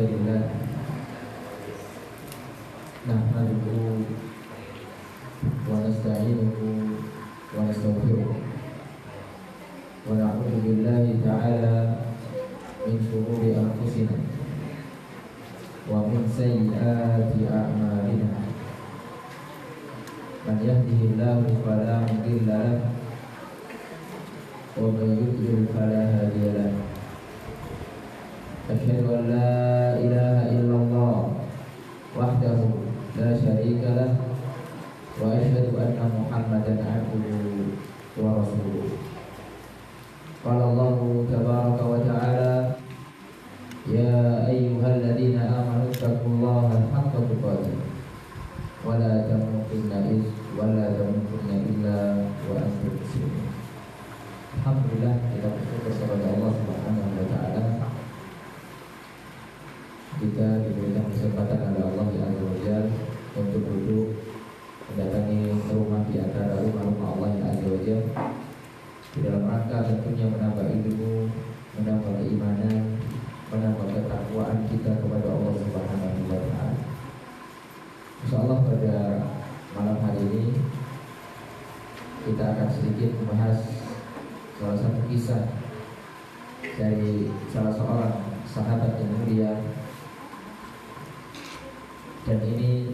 Alhamdulillah nahmaduhu wa nasta'inuhu wa nastaghfiruh wa na'udzu billahi ta'ala min shururi anfusina wa min sayyiati a'malina. Man yahdihillahu fala mudilla lahu wa man yudlil fala hadiya lahu. Asyhadu an la ilaha illallah wahdahu la syarika lah wa asyhadu anna Muhammadan abduhu wa rasuluh. Qala Allahu tabaraka wa ta'ala, ya ayyuhalladzina amanu taqullaha haqqa tuqatih wa la tamutunna illa wa antum muslimun. Alhamdulillah, kita bersyukur kepada Allah Subhanahu wa ta'ala. Kita diberikan kesempatan oleh Allah Azza wa Jalla untuk duduk mendatangi rumah di antara rumah-rumah Allah Azza wa Jalla di dalam rangka tentunya menambah ilmu, menambah keimanan, menambah ketakwaan kita kepada Allah Subhanahu wa ta'ala. Insyaallah pada malam hari ini kita akan sedikit membahas salah satu kisah dari salah seorang sahabat yang mulia, dan ini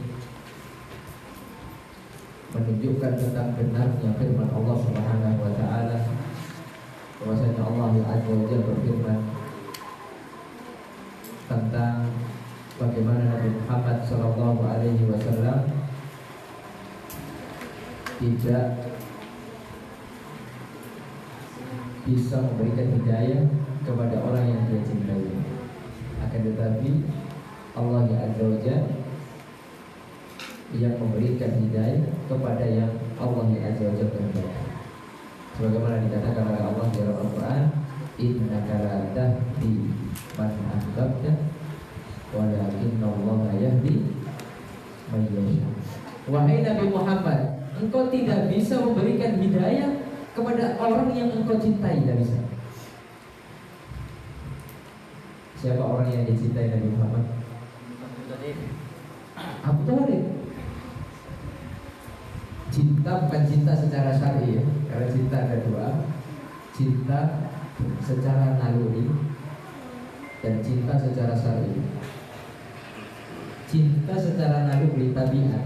menunjukkan tentang benarnya firman Allah Subhanahu wa ta'ala, bahwasanya Allah Azza wa Jalla berfirman tentang bagaimana Nabi Muhammad sallallahu alaihi wasallam tidak bisa memberikan hidayah kepada orang yang dia cintai. Akan tetapi Allah Azza wa Jalla yang memberikan hidayah kepada yang Allah Azza wa Jalla kehendaki. Sebagaimana dikatakan oleh Allah di dalam Al-Qur'an, innaka la tahdi man ahbabta walakinallaha yahdi man yasha. Wahai Nabi Muhammad, engkau tidak bisa memberikan hidayah kepada orang yang engkau cintai. Tidak bisa. Siapa orang yang dicintai Nabi Muhammad? Abu Thalib. Cinta bukan cinta secara syar'i ya. Karena cinta ada dua, cinta secara naluri dan cinta secara syar'i. Cinta secara naluri tabiat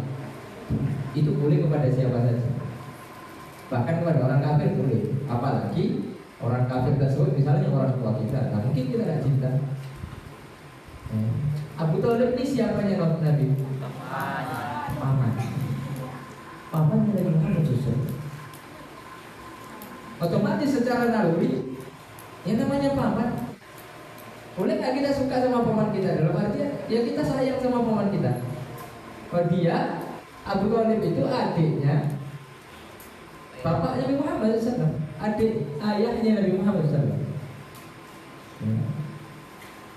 itu boleh kepada siapa saja, bahkan kepada orang kafir boleh. Apalagi orang kafir tersebut misalnya orang tua kita, nah mungkin kita tidak cinta. Abu Thalib ini siapanya Nabi? Paman. Paman Nabi Muhammad justru. Otomatis secara naluri yang namanya paman. Boleh nggak kita suka sama paman kita? Dalam artian ya kita sayang sama paman kita. Kalau dia Abu Thalib itu adiknya bapak Nabi Muhammad SAW, adik ayahnya Nabi Muhammad SAW.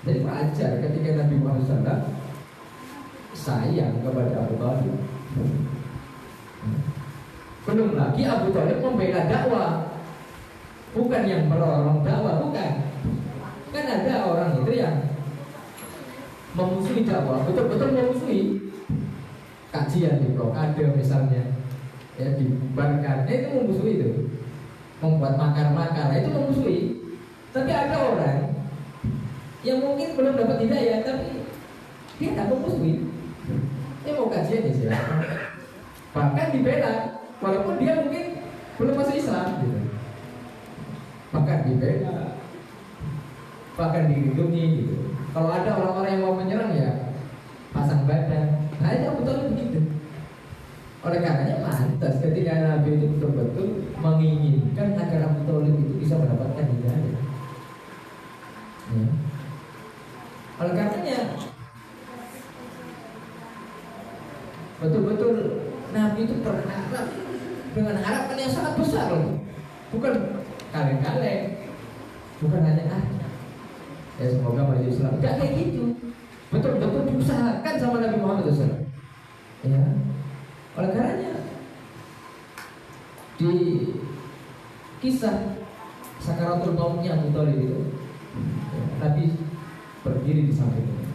Jadi wajar ketika Nabi Muhammad SAW sayang kepada Abu Thalib. Belum lagi Abu Thalib membela dakwah, bukan yang melorong dakwah, bukan. Kan ada orang itu yang memusuhi dakwah, betul-betul memusuhi. Kajian di blokade misalnya, ya dibubarkan, itu memusuhi itu. Membuat makar-makar, itu memusuhi. Tapi ada orang yang mungkin belum dapat hidayah, tapi dia tak memusuhi. Dia mau kajian ya silakan. Bahkan dibela, walaupun dia mungkin belum masuk Islam gitu. Bahkan dibela, bahkan dilindungi gitu. Kalau ada orang-orang yang mau menyerang ya pasang badan. Nah itu Abu Thalib begitu. Oleh karenanya pantas ketika Nabi itu betul-betul menginginkan agar Abu Thalib itu bisa mendapatkan hidayah. Ya. Oleh karenanya betul-betul Nabi itu berharap dengan harapan yang sangat besar, bukan kaleng-kaleng, bukan hanya ya semoga maju Islam, tidak kayak gitu. Betul-betul diusahakan sama Nabi Muhammad SAW. Ya, oleh karenanya di kisah sakaratul mautnya Abu Thalib itu, Nabi berdiri di sampingnya.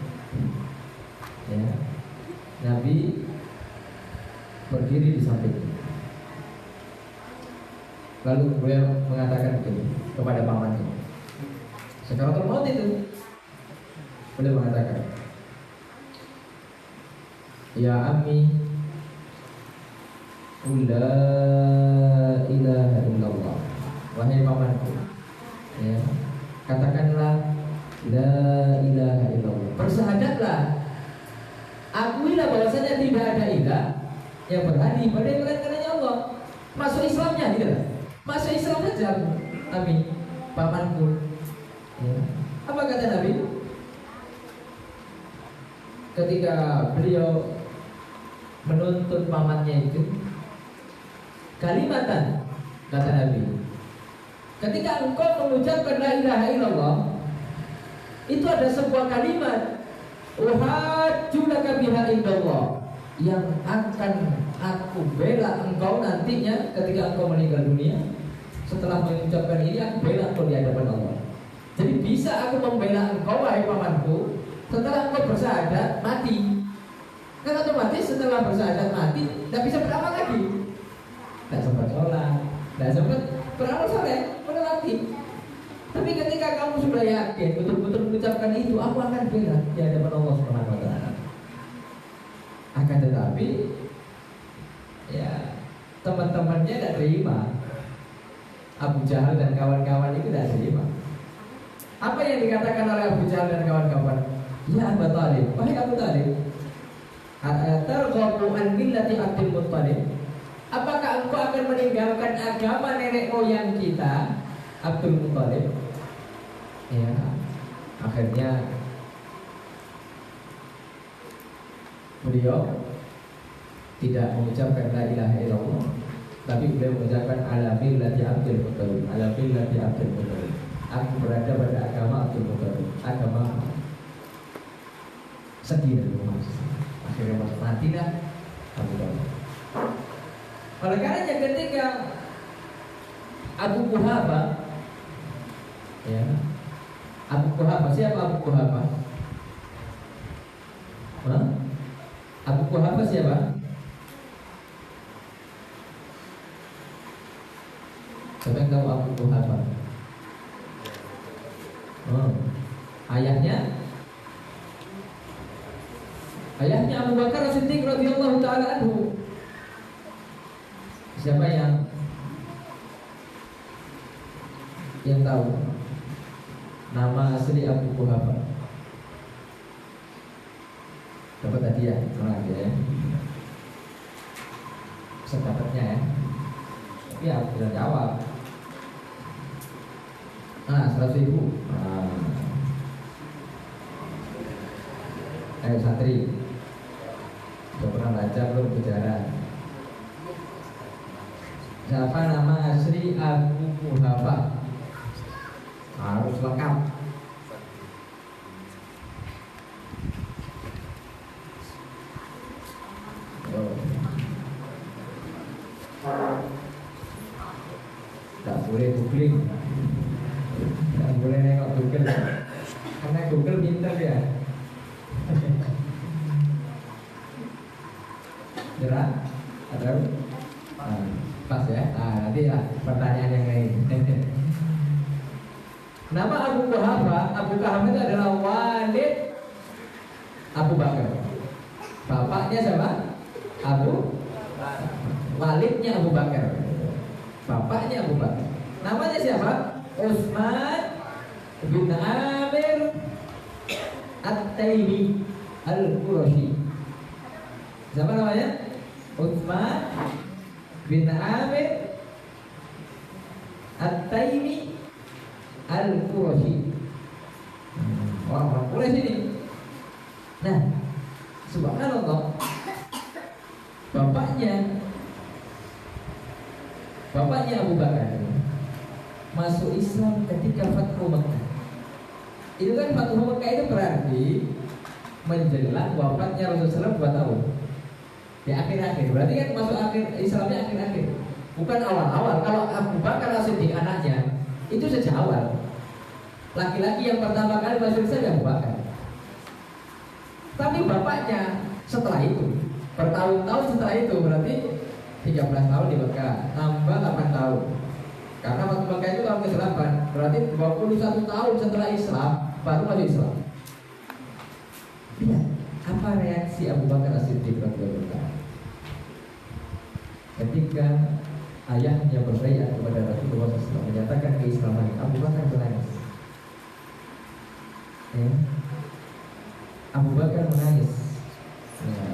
Ya, Nabi berdiri di sampingnya. Lalu beliau mengatakan begini kepada pamannya. Sakaratul maut itu, beliau mengatakan, ya ammi, la ilaha illallah, wahai pamanku, ya, katakanlah la ilaha illallah, bersyahadatlah, akuilah bahwasanya tidak ada ilah yang berhak diibadahi melainkan hanya Allah. Masuk Islamnya gitu. Masuk Islam saja, amin, pamanku. Ya. Apa kata Nabi? Ketika beliau menuntut pamannya itu, kalimatan, kata Nabi, ketika engkau mengucapkan la ilaha illallah, itu ada sebuah kalimat, uhajjulaka biha indallah, yang akan aku bela engkau nantinya ketika engkau meninggal dunia. Setelah mengucapkan ini, aku bela engkau di hadapan Allah. Jadi bisa aku membela engkau, wahai pamanku, setelah engkau bersyahadat mati. Kan otomatis setelah bersyahadat mati tidak bisa beramal lagi, tidak sempat sholat, tidak sempat beramal soleh, udah mati. Tapi ketika kamu sudah yakin betul-betul mengucapkan itu, aku akan bela di hadapan Allah Subhanahu wa taala. Akan tetapi ya teman-temannya tidak terima. Abu Jahal dan kawan-kawan itu tidak terima. Apa yang dikatakan oleh Abu Jahal dan kawan-kawan? Ya Abu Talib, wahai Abu Talib, targhabu an millati Abdul Muttalib, apakah engkau akan meninggalkan agama nenek moyang kita, Abdul Muttalib? Ya, akhirnya beliau tidak mengucapkan la ilaha illallah, tapi beliau mengucapkan ala millati Abdul Muttalib, ala millati Abdul Muttalib. Aku berada pada agama Abdul Muttalib, agama sedih dari rumah. Akhirnya matilah Abu Talib. Oleh karenanya ketika Abu Quhafa, ya, Abu Quhafa, siapa Abu Quhafa? Abu Quhafa siapa? Siapa yang tahu Abu Quhafa? Ayahnya Abu Bakar As-Siddiq radhiyallahu taala anhu. Siapa yang tahu nama asli Abu Quhafa? Dapat hadiah, ya. Sedapatnya ya. Tapi ya bisa jawab. 100.000. Ayo santri, sudah pernah baca belum sejarah? Siapa nama asli Abu Quhafa? Harus lengkap. Tak boleh googling, tak boleh nengok Google, karena Google pintar ya. Jelas? Ada? Pas ya. Nanti lah pertanyaan yang lain. Nama Abu Quhafa itu adalah Walid Abu Bakar. Bapaknya siapa? Walidnya Abu Bakar. Bapaknya Abu Bakar. Namanya siapa? Utsman bin Amir At-Taimi Al-Qurashi. Siapa namanya? Utsman bin Amir At-Taimi Al-Qurashi. Orang Quraisy ini. Nah, subhanallah, bapaknya Abu Bakar masuk Islam ketika Fathu Makkah. Itu kan Fathu Makkah itu berarti menjelang wafatnya Rasulullah 2 tahun. Di akhir-akhir, berarti kan masuk akhir Islamnya akhir-akhir, bukan awal-awal. Kalau Abu Bakar As-Siddiq anaknya itu sejak awal. Laki-laki yang pertama kali masuk Islam Abu Bakar. Tapi bapaknya setelah itu, bertahun-tahun setelah itu, berarti 13 tahun di Mekah, tambah 8 tahun. Karena waktu Mekah itu tahun ke-8, berarti 21 tahun setelah Islam baru masuk Islam. Lihat apa reaksi Abu Bakar As-Siddiq radhiyallahu anhu ketika ayahnya berbaiat kepada Rasulullah SAW, menyatakan keislaman. Abu Bakar menangis. Ya. Abu Bakar menangis. Ya.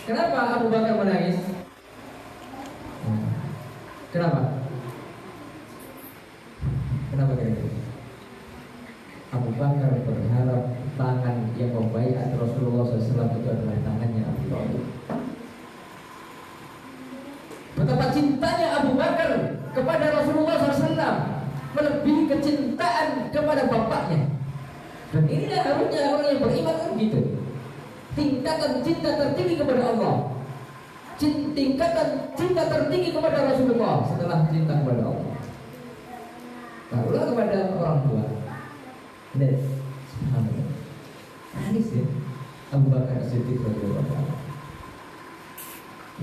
Kenapa Abu Bakar menangis? Ya. Kenapa? Kenapa kira-kira? Abu Bakar berharap tangan yang membaiat Rasulullah SAW itu adalah tangannya Abu Thalib. Betapa cintanya Abu Bakar kepada Rasulullah SAW melebihi kecintaan kepada bapaknya. Dan inilah harusnya orang yang beriman kan gitu. Tingkatan cinta tertinggi kepada Allah, tingkatan cinta tertinggi kepada Rasulullah setelah cinta kepada Allah. Barulah kepada orang tua. Lihat, subhanallah. Nangis ya Abu Bakar As-Siddiq radhiyallahu anhu.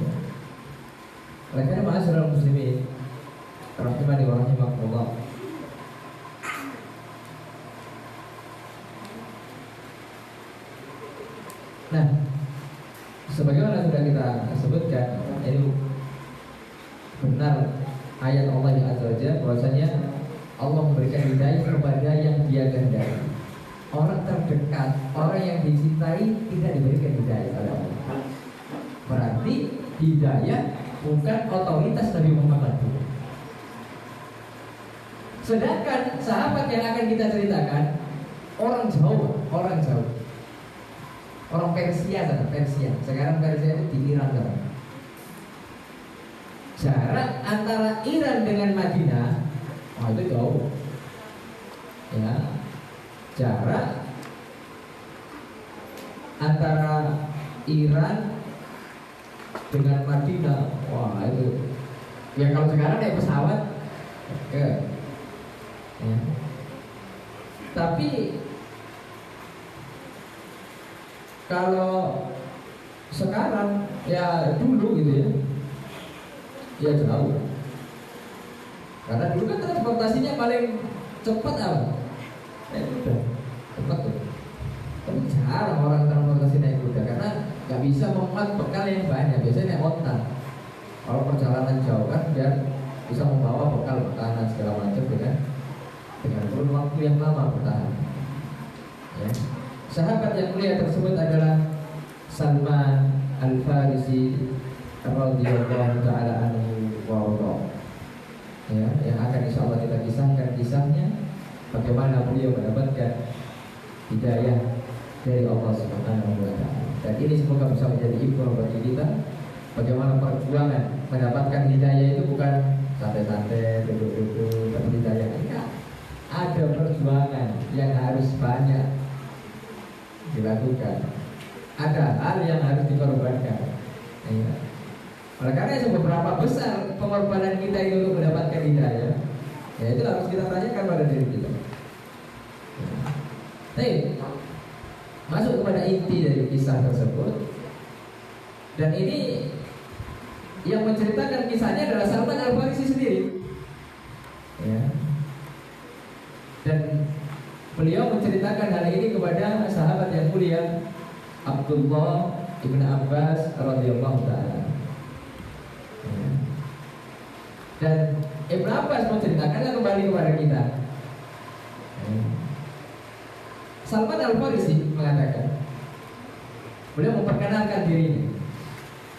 Ya. Oleh karena ma'asyiral muslimin rahimani wa rahimakumullah, nah, sebagaimana sudah kita sebutkan, ini benar ayat Allah yang azza wa jalla bahwasanya Allah memberikan hidayah kepada yang Dia kehendaki. Orang terdekat, orang yang dicintai tidak diberikan hidayah oleh Allah. Berarti hidayah bukan otoritas Nabi Muhammad. Sedangkan sahabat yang akan kita ceritakan orang jauh, orang Persia sana, Persia. Sekarang Persia itu di Iran sana. Jarak antara Iran dengan Madinah, itu jauh. Ya, jarak antara Iran dengan Madinah, itu. Ya kalau sekarang naik pesawat, ya. Tapi kalau sekarang ya dulu gitu ya jauh. Karena dulu kan transportasinya paling cepat apa? Naik kuda, cepat tuh. Tapi jarang orang transportasi naik kuda karena nggak bisa memuat bekal yang banyak. Biasanya naik onta. Kalau perjalanan jauh kan biar bisa membawa bekal makanan segala macam dengan kurun waktu yang lama bertahan. Ya. Sahabat yang mulia tersebut adalah Salman Al-Farisi radhiyallahu taala anhu wa radha. Ya, yang akan insyaallah kita kisahkan kisahnya bagaimana beliau mendapatkan hidayah dari Allah Subhanahu wa taala. Dan ini semoga bisa menjadi ibrah bagi kita bagaimana perjuangan mendapatkan hidayah itu bukan santai-santai duduk-duduk dapat hidayah. Enggak. Ada perjuangan yang harus banyak dilakukan. Ada hal yang harus dikorbankan. Ya. Oleh karena itu beberapa besar pengorbanan kita itu untuk mendapatkan hidayah, ya itu harus kita tanyakan pada diri kita. Baik, masuk kepada inti dari kisah tersebut. Dan ini yang menceritakan kisahnya adalah Salman Al-Farisi sendiri. Ya. Dan beliau menceritakan hal ini kepada sahabat yang mulia Abdullah ibn Abbas radhiyallahu taala. Dan Ibn Abbas menceritakannya kembali kepada kita. Salman Al-Farisi mengatakan, beliau memperkenalkan dirinya.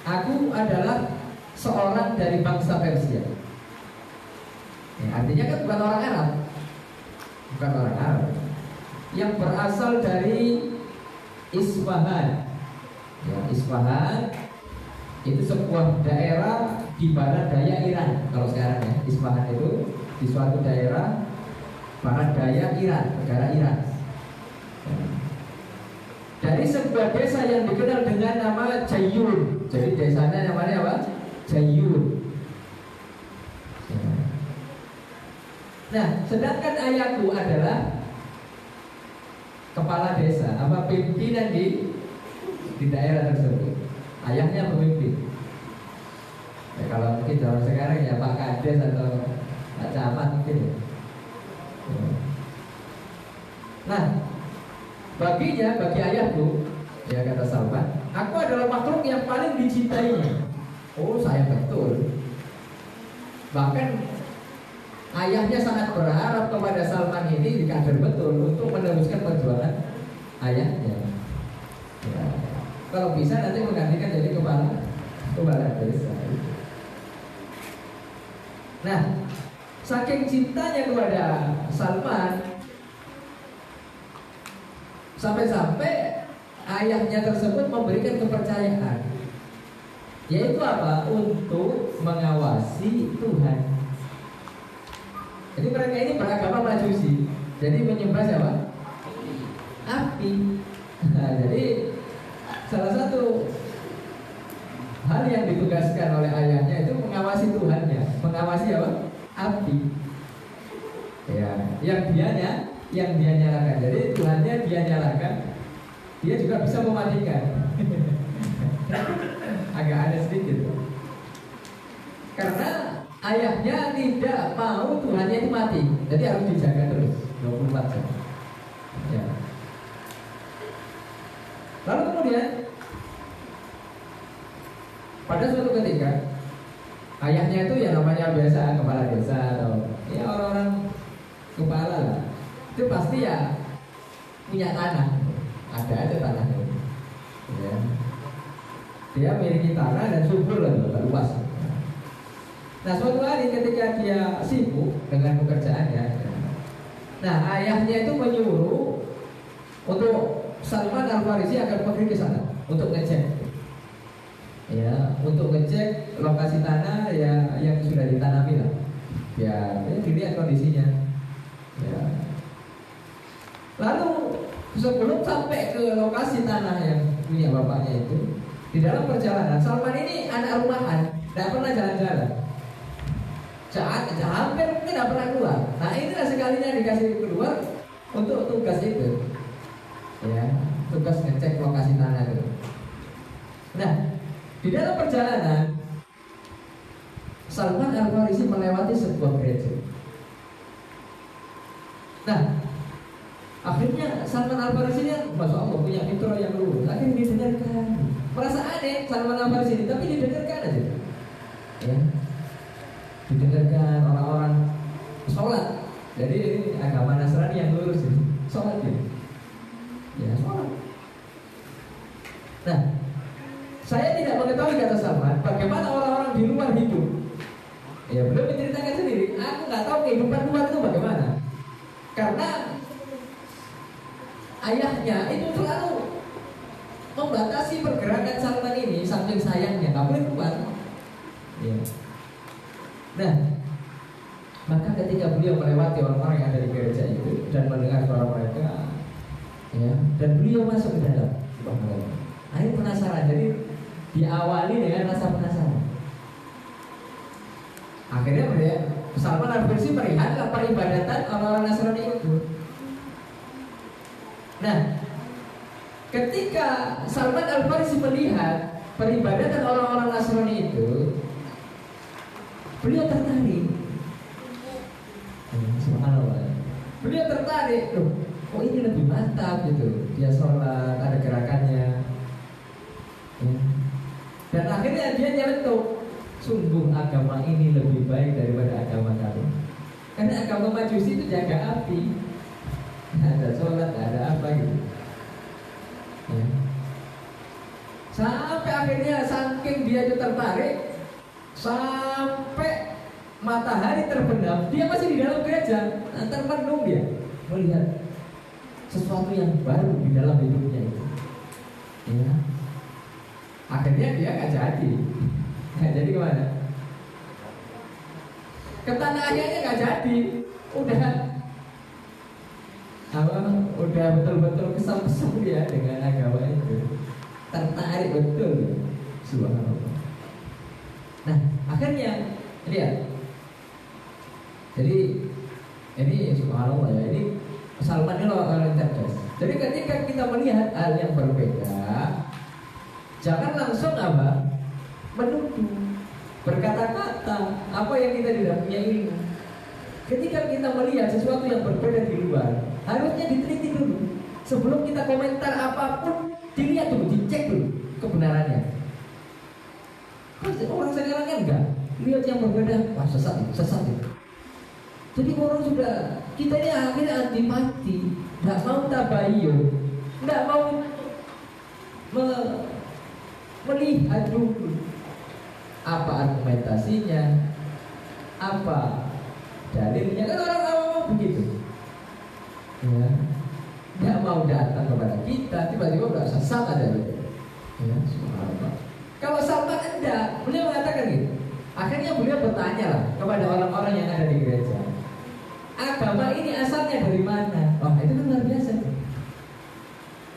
Aku adalah seorang dari bangsa Persia. Ya, artinya kan bukan orang Arab, bukan orang Arab, yang berasal dari Isfahan. Ya, Isfahan itu sebuah daerah di barat daya Iran. Kalau sekarang ya, Isfahan itu di suatu daerah barat daya Iran, negara Iran. Dari sebuah desa yang dikenal dengan nama Jayyun. Jadi desanya namanya apa? Jayyun. Nah, sedangkan ayahku adalah kepala desa, apa pimpinan di daerah tersebut. Ayahnya pemimpin. Ya, kalau mungkin zaman sekarang ya Pak Kades atau Pak Camat mungkin ya. Nah, bagi ayahku, ya kata Salman, aku adalah makhluk yang paling dicintainya. Oh, saya betul. Bahkan ayahnya sangat berharap kepada Salman ini dikader betul untuk meneruskan perjuangan ayahnya. Ya, kalau bisa nanti menggantikan jadi kepala desa. Nah, saking cintanya kepada Salman, sampai-sampai ayahnya tersebut memberikan kepercayaan, yaitu apa? Untuk mengawasi Tuhan. Jadi mereka ini beragama Majusi, jadi menyembah siapa? Api. Nah, jadi salah satu hal yang ditugaskan oleh ayahnya itu mengawasi Tuhannya, mengawasi apa? Api. Ya, yang dia nyalakan. Jadi Tuhannya dia nyalakan, dia juga bisa mematikan. Agak ada sedikit. Karena ayahnya tidak mau Tuhannya itu mati, jadi harus dijaga terus 24 jam. Ya. Lalu kemudian pada suatu ketika ayahnya itu ya namanya biasa kepala desa atau ya orang-orang kepala lah, itu pasti ya punya tanah, ada aja tanahnya. Ya. Dia memiliki tanah dan subur lah, luas. Nah, suatu hari ketika dia sibuk dengan pekerjaannya, nah ayahnya itu menyuruh untuk Salman Al-Farisi agar pergi ke sana untuk ngecek, ya, untuk ngecek lokasi tanah ya yang sudah ditanami lah, ya dilihat kondisinya. Ya. Lalu sebelum sampai ke lokasi tanah yang punya bapaknya itu, di dalam perjalanan Salman ini anak rumahan, tidak pernah jalan-jalan. Hampir mungkin tidak pernah keluar. Nah, inilah sekalinya dikasih keluar untuk tugas itu, ya, tugas ngecek lokasi tanah itu. Nah, di dalam perjalanan Salman Al-Farisi melewati sebuah gereja. Nah, akhirnya Salman Al-Farisi ini, masya Allah, punya fitrah yang lurus. Akhirnya didengarkan. Merasa aneh Salman Al-Farisi ini, tapi didengarkan aja. Ya, didengarkan orang-orang sholat. Jadi ini agama Nasrani yang lurus ini, sholat ya. Ya, sholat. Nah, saya tidak mengetahui, kata Salman, bagaimana orang-orang di luar hidup. Ya, beliau menceritakan sendiri. Aku nggak tahu kehidupan luar itu bagaimana. Karena ayahnya itu selalu membatasi pergerakan Salman ini, saking sayangnya nggak boleh keluar. Ya. Nah, maka ketika beliau melewati orang-orang yang ada di gereja itu dan mendengar suara mereka, ya, dan beliau masuk ke dalam, akhirnya penasaran. Jadi diawali dengan rasa penasaran. Akhirnya Salman Al-Farisi melihat peribadatan orang-orang Nasrani itu. Nah, ketika Salman Al-Farisi melihat peribadatan orang-orang Nasrani itu, beliau tertarik. Subhanallah. Beliau tertarik, loh, kok ini lebih mantap gitu. Dia sholat, ada gerakannya. Ya. Dan akhirnya dia nyelentuk. Sungguh agama ini lebih baik daripada agama kami. Karena agama Majusi itu jaga api, ada sholat, ada apa gitu. Ya. Sampai akhirnya saking dia itu tertarik, sampai matahari terbenam, dia masih di dalam gereja, termenung dia melihat sesuatu yang baru di dalam hidupnya itu. Ya. Akhirnya dia nggak jadi. Nah, jadi kemana? Ke tanah ayahnya nggak jadi. Udah betul-betul kesal-kesal ya dengan agama itu. Tertarik betul. Subhanallah. Nah, akhirnya lihat. Jadi ini subhanallah ya, ini Salman ini orang yang cerdas. Jadi ketika kita melihat hal yang berbeda, jangan langsung apa? Menuduh, berkata-kata apa yang kita tidak punya ilmu. Ketika kita melihat sesuatu yang berbeda di luar, harusnya diteliti dulu. Sebelum kita komentar apapun, dilihat dulu, dicek dulu kebenarannya. Orang sekarang kan enggak, lihat yang berbeda, wah sesat itu. Jadi orang sudah, kita ini akhirnya antipati, nggak mau tabayun, nggak mau melihat dulu apa argumentasinya, apa dalilnya. Kan orang awam begitu, ya, nggak mau datang kepada kita, tiba-tiba udah sesat ada itu. Ya, subhanallah. Kalau Salman enggak, beliau mengatakan gitu. Akhirnya beliau bertanya lah kepada orang-orang yang ada di gereja, agama ini asalnya dari mana? Wah, itu kan luar biasa.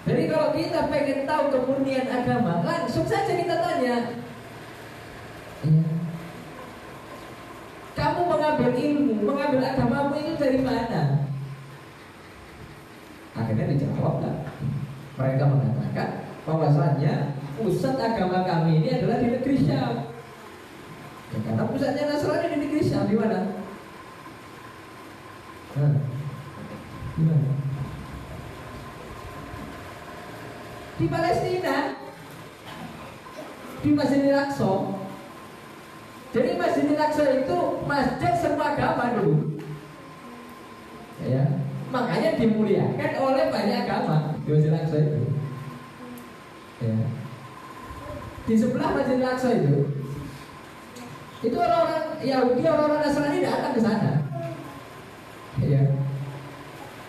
Jadi kalau kita pengen tahu kemurnian agama, langsung saja kita tanya, ya, kamu mengambil ilmu, mengambil agamamu itu dari mana? Akhirnya dijawab lah. Mereka mengatakan bahwasanya pusat agama kami ini adalah di negeri Syam. Ya, karena pusatnya Nasrani di negeri Syam. Di mana? Di mana? Di Palestina, di Masjidil Aqsa. Jadi Masjidil Aqsa itu masjid semua agama dulu. Ya, makanya dimuliakan oleh banyak agama di Masjidil Aqsa itu. Ya. Di sebelah Masjidil Aqsa itu orang-orang Yahudi, orang-orang Nasrani datang ke sana. Ya.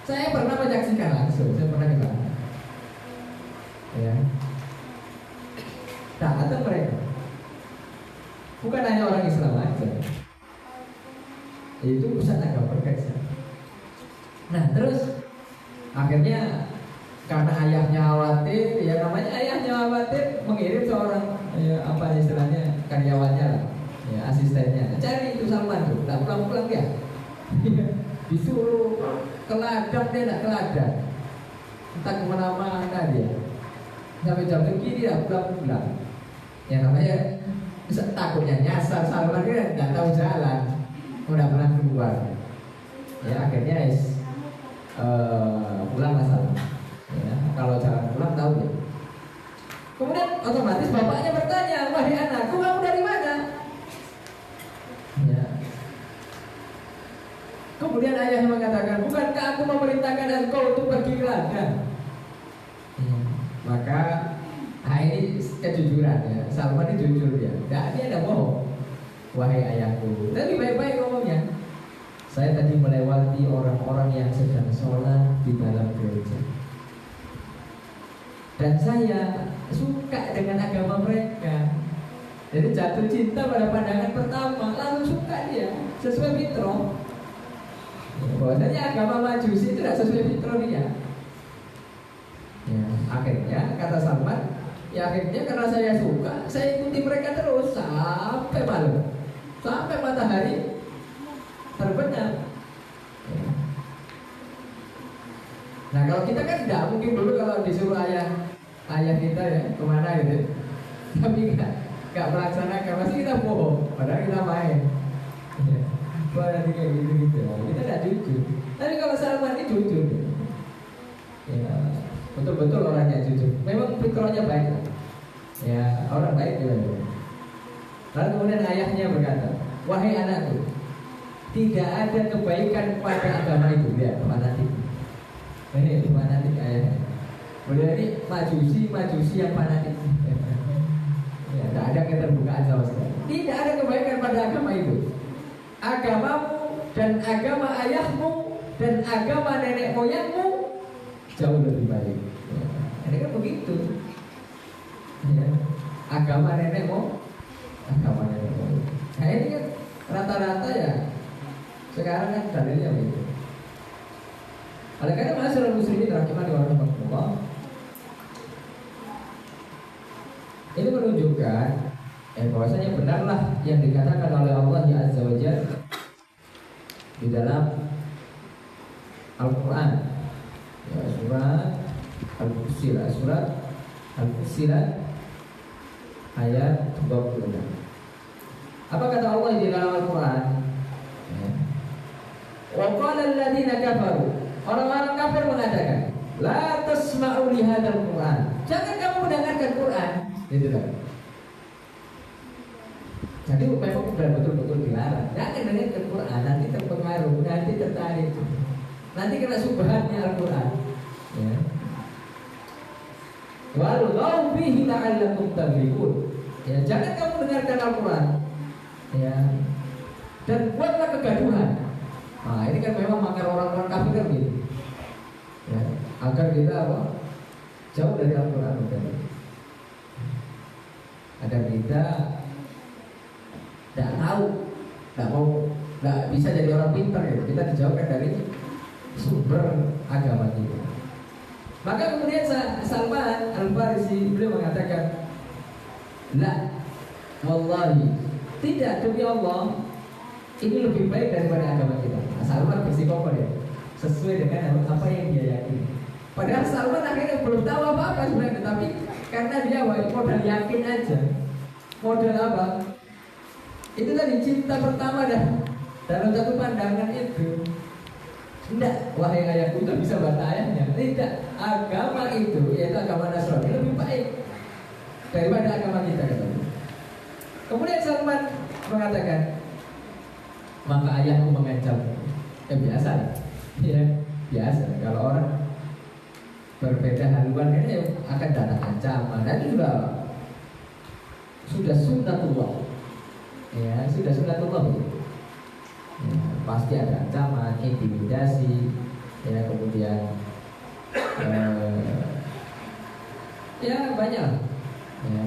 Saya pernah menyaksikan langsung, saya pernah ke sana. Ya. Datang mereka. Bukan hanya orang Islam aja. Itu pusat agama mereka. Nah, terus akhirnya karena ayahnya khawatir, ya namanya ayahnya khawatir, mengirim seorang apa istilahnya karyawannya lah, ya asistennya, cari itu Salman tuh, nggak pulang-pulang ya. Disuruh ke ladang, dia nggak ke ladang, entah kemana-mana dia, sampai jam segini nggak pulang-pulang. Ya namanya takutnya nyasar, Salman dia nggak tahu jalan, udah pernah keluar. Ya akhirnya pulang masalah. Ya, kalau jalan pulang tahu ya. Kemudian otomatis bapaknya bertanya, wahai anakku, kamu dari mana? Ya. Kemudian ayahnya mengatakan, bukankah aku memerintahkan engkau untuk pergi ke ladang? Ya. Maka ini kejujuran ya. Salman ini jujur dia. Dia ada bohong. Wahai ayahku, tapi baik-baik ngomongnya. Saya tadi melewati orang-orang yang sedang sholat di dalam gereja. Dan saya suka dengan agama mereka. Jadi jatuh cinta pada pandangan pertama, lalu suka dia, sesuai fitrah. Bahwasanya agama Majusi itu tidak sesuai fitrah dia. Ya, akhirnya kata Salman, ya akhirnya karena saya suka, saya ikuti mereka terus sampai malam, sampai matahari terbenam. Ya. Nah kalau kita kan tidak mungkin dulu kalau disuruh ayah kita ya kemana gitu, tapi nggak melaksanakan, pasti kita bohong, padahal kita main. Wah nanti kayak gitu kita tidak jujur. Tapi kalau Salman ini jujur, ya betul-betul orangnya jujur. Memang pikirannya baik, ya orang baik juga. Lalu kemudian ayahnya berkata, wahai anakku, tidak ada kebaikan pada agama itu. Ya fanatik. Ini fanatik ayahnya. Kemudian ini majusi yang fanatik. Ya, tidak ada keterbukaan sama sekali. Tidak ada kebaikan pada agama itu. Agamamu dan agama ayahmu dan agama nenek moyangmu jauh lebih baik. Ya, ini kan begitu. Ya, agama nenek moyang. Nah ini kan rata-rata ya. Sekarang kan dalilnya begitu. Oleh karena masyarakat muslimin rahimani wa rahmatullah, ini menunjukkan bahwasanya benarlah yang dikatakan oleh Allah ya Azza wa Jalla di dalam Al-Quran, Ya, surat Al-Fussilat ayat 26. Apa kata Allah di dalam Al-Quran? Ya. Wa qala alladziina kafaru, orang-orang kafir mengatakan, la tasma'u li hadzal Qur'an, jangan kamu mendengarkan Quran. Gitu kan. Jadi memang betul-betul dilarang. Jangan dengarkan Quran, nanti terpengaruh, nanti tertarik, nanti kena subhatnya Al-Quran. Ya. Wallahu bihi la'allakum taghlibun. Ya, jangan kamu dengarkan Al-Quran. Ya. Dan buatlah kegaduhan. Nah, ini kan memang makar orang-orang kafir kan gitu. Ya, agar kita apa? Jauh dari Al-Quran. Agar kita tidak tahu, tidak bisa jadi orang pintar ya. Kita dijauhkan dari sumber agama kita. Maka kemudian Salman Al-Farisi beliau mengatakan, la, wallahi, tidak, demi Allah, ini lebih baik daripada agama kita. Nah, Salman bersikokoh ya, sesuai dengan apa yang dia yakini. Padahal Salman akhirnya belum tahu apa-apa sebenarnya, tapi karena dia modal yakin aja. Modal apa? Itu tadi cinta pertama dah dalam satu pandangan itu. Tidak, wahai ayahku, itu bisa baca ayahnya. Tidak, agama itu, yaitu agama Nasrani, lebih baik daripada agama kita. Kemudian Salman mengatakan, maka ayahku mengancam. Biasa ya, biasa. Kalau orang berbeda haluan ini akan datang ancaman. Dan itu sudah sunnatullah. Ya, sudah sunnatullah. Ya, pasti ada ancaman, intimidasi, ya, kemudian ya banyak. Ya.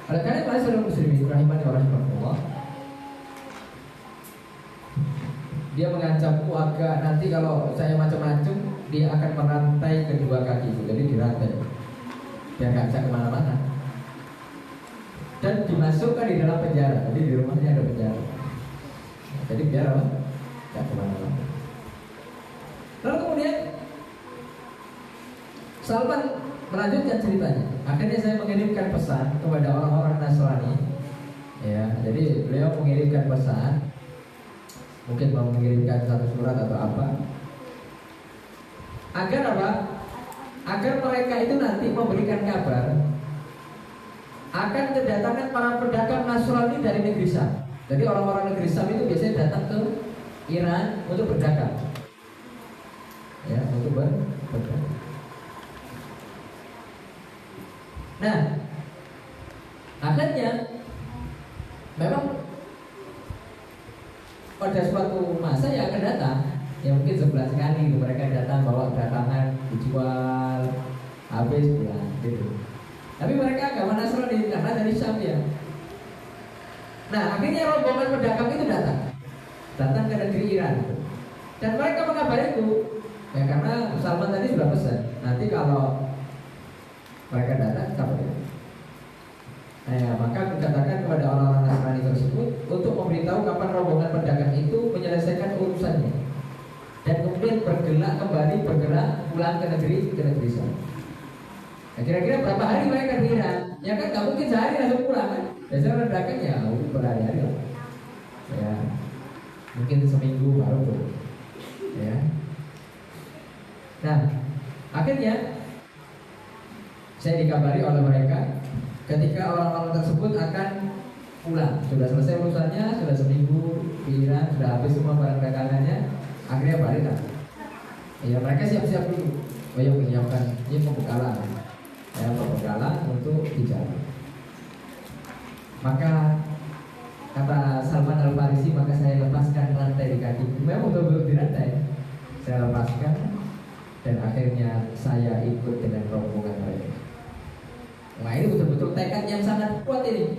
Oleh karena para saudara muslimin rahimani wa rahimakumullah, dia mengancamku agar nanti kalau saya macam-macam, dia akan merantai kedua kakiku, jadi dirantai, biar nggak bisa kemana-mana. Dan dimasukkan di dalam penjara. Jadi di rumahnya ada penjara. Jadi biar apa? Tidak kemana-mana. Lalu kemudian Salman melanjutkan ceritanya. Akhirnya saya mengirimkan pesan kepada orang-orang Nasrani. Ya, jadi beliau mengirimkan pesan. Mungkin mau mengirimkan satu surat atau apa. Agar apa? Agar mereka itu nanti memberikan kabar akan kedatangan para pedagang Nasrani dari negeri Syam. Jadi orang-orang negeri Syam itu biasanya datang ke Iran untuk berdagang. Ya, untuk berdagang. Nah, akhirnya memang pada suatu masa yang akan datang, ya mungkin 11 kali mereka datang bawa dagangan dijual habis pulang gitu. Tapi mereka agama Nasrani karena dari Syam ya. Nah, akhirnya rombongan pedagang itu datang ke negeri Iran. Dan mereka mengabariku, ya karena Salman tadi sudah pesan, nanti kalau mereka datang kabarnya. Nah, maka dikatakan kepada orang-orang Nasrani tersebut untuk memberitahu kapan rombongan pedagang itu menyelesaikan urusannya dan kemudian bergerak pulang ke negeri Syam. Nah, kira-kira berapa hari mereka di Iran? Ya kan nggak mungkin sehari langsung pulang kan? Biasanya pedagang ya berhari-hari lah. Ya, mungkin seminggu baru tuh. Ya. Nah, akhirnya saya dikabari oleh mereka ketika orang-orang tersebut akan pulang, sudah selesai urusannya, sudah seminggu di Iran, sudah habis semua barang dagangannya, akhirnya balik kan. Ya, mereka siap-siap dulu. Oh ya, menyiapkan ini pembekalan. Ya, pembekalan untuk bicara. Maka kata Salman Al-Farisi, maka saya lepaskan rantai di kaki. Memang betul-betul dirantai. Saya lepaskan dan akhirnya saya ikut dengan rombongan mereka. Nah, ini betul-betul tekad yang sangat kuat ini.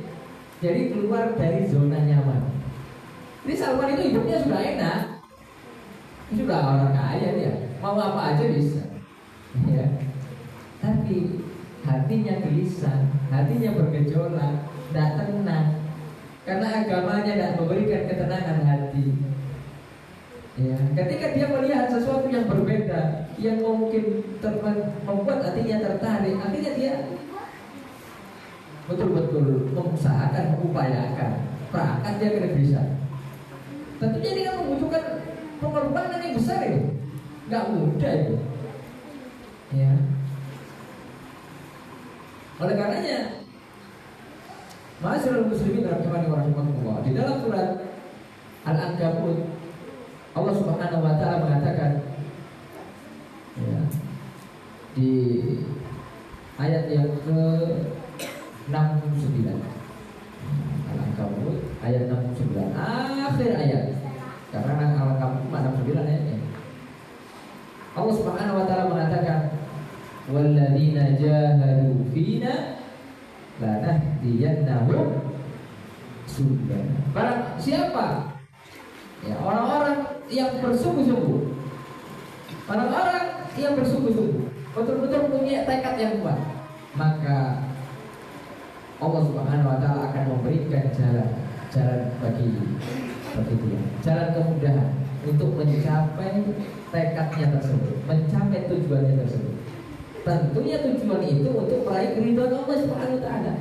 Jadi keluar dari zona nyaman. Ini Salman itu hidupnya sudah enak. Sudah orang kaya dia, mau apa aja bisa. Ya. Tapi hatinya gelisah, hatinya bergejolak, tidak tenang, karena agamanya tidak memberikan ketenangan hati. Ya, ketika dia melihat sesuatu yang berbeda, yang mungkin membuat hatinya tertarik, akhirnya dia betul-betul mengusahakan, mengupayakan, berangkat dia ke negeri sana. Tentunya ini kan membutuhkan pengorbanan yang besar itu, nggak mudah itu. Ya. Oleh karenanya, ma'asyiral muslimin rahimanillah, di dalam surat Al-Ankabut Allah Subhanahu wa taala mengatakan ya, di ayat yang ke-69. Al-Ankabut ayat 69, akhir ayat. Karena Al-Ankabut 69 ayatnya. Allah Subhanahu wa taala mengatakan walladzina jahadu fina lanahdiyannahum subulana. Barang siapa ya orang-orang yang bersungguh-sungguh, orang-orang yang bersungguh-sungguh, betul-betul punya tekad yang kuat, maka Allah Subhanahu wa taala akan memberikan jalan bagi dia, jalan kemudahan untuk mencapai tekadnya tersebut, mencapai tujuannya tersebut. Tentunya tujuan itu untuk meraih keridhaan Allah Subhanahu wa taala.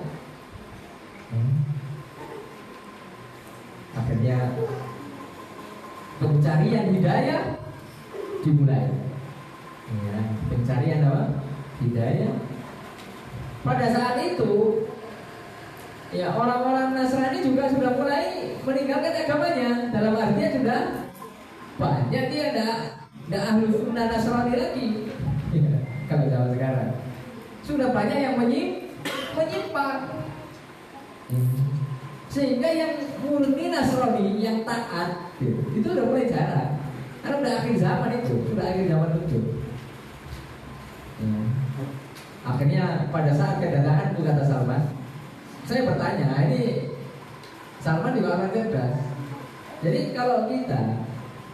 Akhirnya pencarian hidayah dimulai. Ya, pencarian apa? Hidayah. Pada saat itu, ya orang-orang Nasrani juga sudah mulai meninggalkan agamanya. Dalam artinya sudah banyak dia tidak ahlu sunnah Nasrani lagi. Ya, kalau zaman sekarang sudah banyak yang menyimpang. Sehingga yang murni Nasrani, yang taat, itu udah mulai jarang. Karena udah akhir zaman itu, sudah akhir zaman itu. Ya. Akhirnya pada saat kedatangan itu kata Salman, saya bertanya, ini Salman juga orang cerdas. Jadi kalau kita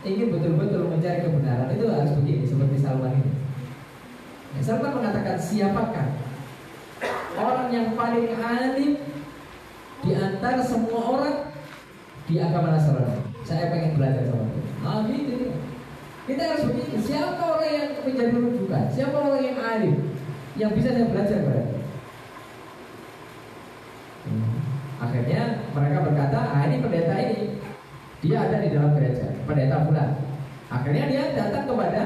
ingin betul-betul mencari kebenaran itu harus begini, seperti Salman ini. Ya, Salman mengatakan, siapakah orang yang paling alim di antara semua orang di agama Nasrani? Saya pengen belajar sama dia. Nah, gitu. Kita harus begitu. Siapa orang yang menjadi rujukan? Siapa orang yang alim yang bisa saya belajar berarti? Akhirnya mereka berkata, ini pendeta ini, dia ada di dalam gereja, pendeta fulan. Akhirnya dia datang kepada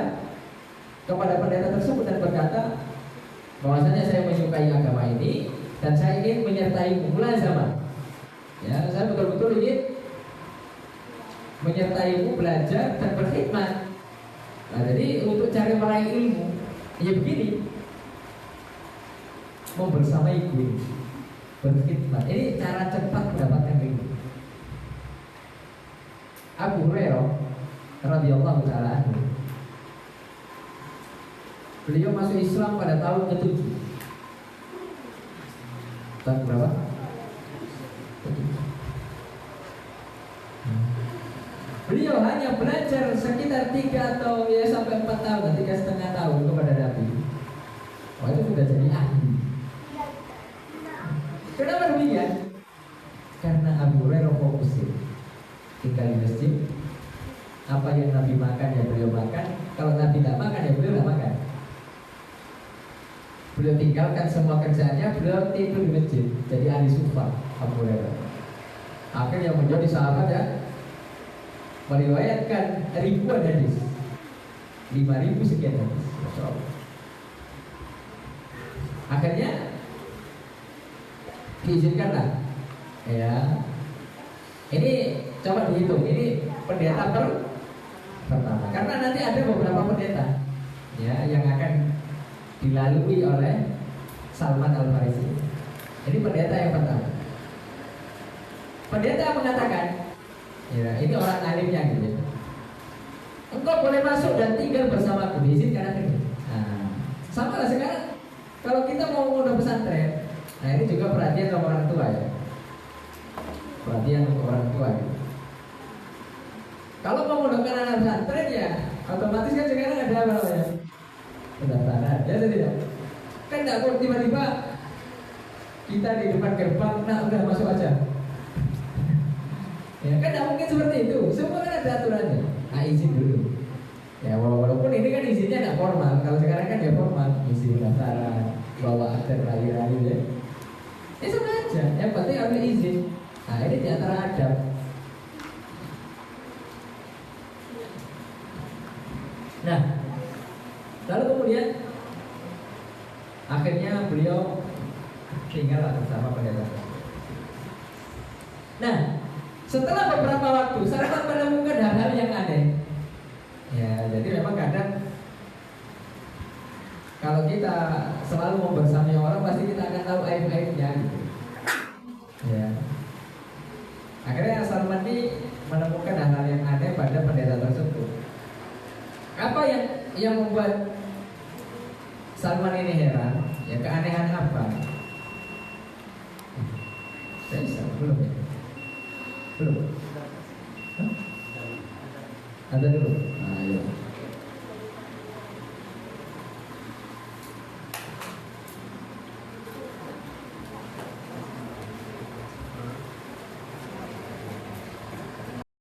pendeta tersebut dan berkata, bahwasanya saya menyukai agama ini dan saya ingin menyertai mulai zaman. Ya, saya betul-betul ingin menyertaimu belajar dan berkhidmat. Nah, jadi untuk cari meraih ilmu, ya begini, membersamai gue, berkhidmat. Ini cara cepat mendapatkan ilmu. Abu Hurairah radhiyallahu taala anhu, beliau masuk Islam pada tahun ke-7. Tahun berapa? Beliau hanya belajar sekitar 3 atau ya sampai 4 tahun, 3,5 tahun kepada Nabi. Wah, itu sudah jadi ahli. Kenapa demikian? Karena Abu Hurairah fokus tinggal di masjid. Apa yang Nabi makan ya beliau makan. Kalau Nabi tidak makan ya beliau tidak makan. Beliau tinggalkan semua kerjaannya, beliau tidur di masjid. Jadi ahli sufa Abu Hurairah. Akhirnya menjadi sahabat ya, meriwayatkan ribuan hadis, 5.000 sekian hadis. Masya Allah. Akhirnya diizinkanlah ya. Ini coba dihitung, ini pendeta pertama. Karena nanti ada beberapa pendeta ya yang akan dilalui oleh Salman Al-Farisi. Ini pendeta yang pertama. Pendeta mengatakan, ya, ini orang alimnya gitu. Engkau boleh masuk dan tinggal bersamaku, diizinkan akhirnya. Nah, sama lah sekarang. Kalau kita mau ngundang pesantren, nah ini juga perhatian sama orang tua ya. Perhatian untuk orang tua gitu. Kalau mau mengundangkan anak pesantren ya, otomatis kan sekarang ada apa namanya? Pendaftaran, ya atau tidak? Kan nggak kok tiba-tiba kita di depan gerbang, nah udah masuk aja. Ya kan tidak mungkin seperti itu. Semua kan ada aturannya. Nah izin dulu pendaftaran, bawa akte rayu-rayu ya. Ini sama aja, yang penting harus izin. Nah ini di antara adab. Nah, lalu kemudian akhirnya beliau tinggal bersama pendeta. Nah, setelah beberapa waktu Salman menemukan hal-hal yang aneh. Ya, jadi memang kadang kalau kita selalu membersamai orang pasti kita akan tahu aib-aibnya gitu. Ya. Akhirnya Salman ini menemukan hal-hal yang aneh pada pendeta tersebut. Apa yang membuat Salman ini heran? Ya keanehan apa? Saya belum ya? Belum? Hah? Ada dulu? Ayo.